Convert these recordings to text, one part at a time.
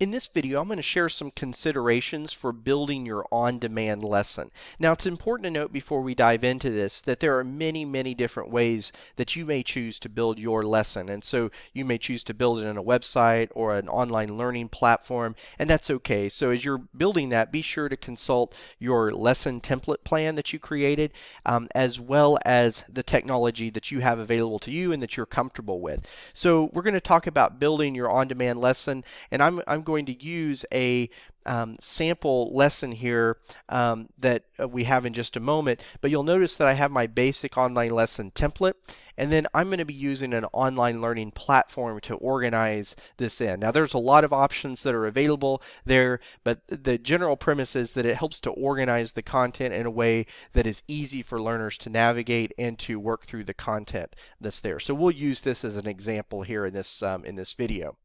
In this video, I'm going to share some considerations for building your on-demand lesson. Now, it's important to note before we dive into this that there are many different ways that you may choose to build your lesson. And so you may choose to build it in a website or an online learning platform, and that's okay. So as you're building that, be sure to consult your lesson template plan that you created, as well as the technology that you have available to you and that you're comfortable with. So we're going to talk about building your on-demand lesson, and I'm going to use a sample lesson here that we have in just a moment, but you'll notice that I have my basic online lesson template, and then I'm going to be using an online learning platform to organize this in. Now, there's a lot of options that are available there, but the general premise is that it helps to organize the content in a way that is easy for learners to navigate and to work through the content that's there. So we'll use this as an example here in this video.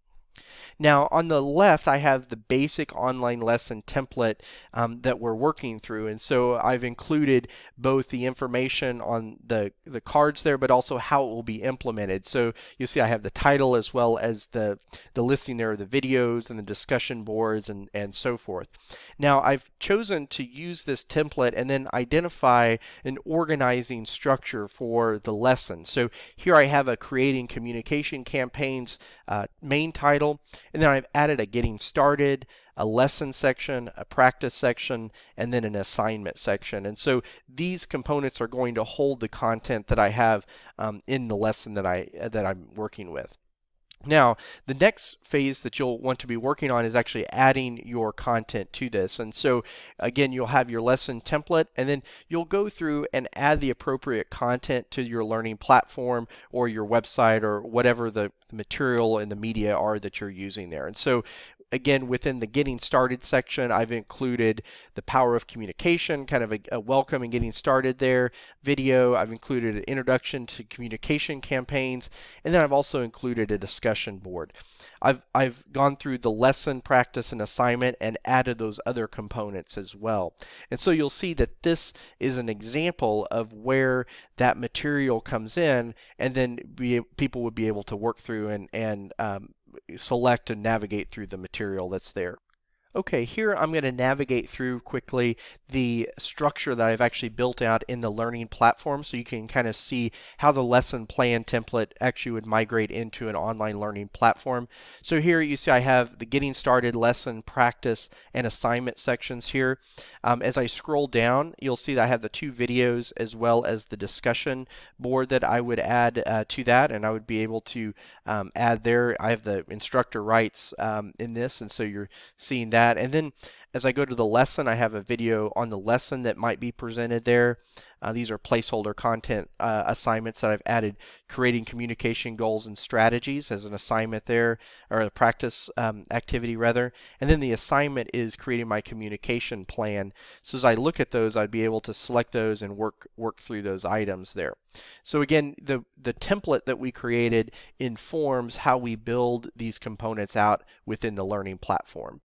Now, on the left, I have the basic online lesson template that we're working through. And so I've included both the information on the cards there, but also how it will be implemented. So you'll see I have the title as well as the listing there of the videos and the discussion boards and so forth. Now, I've chosen to use this template and then identify an organizing structure for the lesson. So here I have a creating communication campaigns main title, and then I've added a getting started, a lesson section, a practice section, and then an assignment section. And so these components are going to hold the content that I have in the lesson that I'm working with. Now, the next phase that you'll want to be working on is actually adding your content to this. And so, again, you'll have your lesson template, and then you'll go through and add the appropriate content to your learning platform or your website or whatever the material and the media are that you're using there. And so, again, within the getting started section, I've included the power of communication, kind of a welcome and getting started there video. I've included an introduction to communication campaigns, and then I've also included a discussion board. I've gone through the lesson, practice, and assignment and added those other components as well. And so you'll see that this is an example of where that material comes in, and then people would be able to work through and select and navigate through the material that's there. Okay, here I'm going to navigate through quickly the structure that I've actually built out in the learning platform so you can kind of see how the lesson plan template actually would migrate into an online learning platform. So here you see I have the getting started, lesson, practice, and assignment sections here. As I scroll down, you'll see that I have the two videos as well as the discussion board that I would add to that, and I would be able to add there. I have the instructor rights in this, and so you're seeing that. And then as I go to the lesson, I have a video on the lesson that might be presented there. These are placeholder content assignments that I've added, creating communication goals and strategies as an assignment there, or a practice activity rather. And then the assignment is creating my communication plan. So as I look at those, I'd be able to select those and work through those items there. So again, the template that we created informs how we build these components out within the learning platform.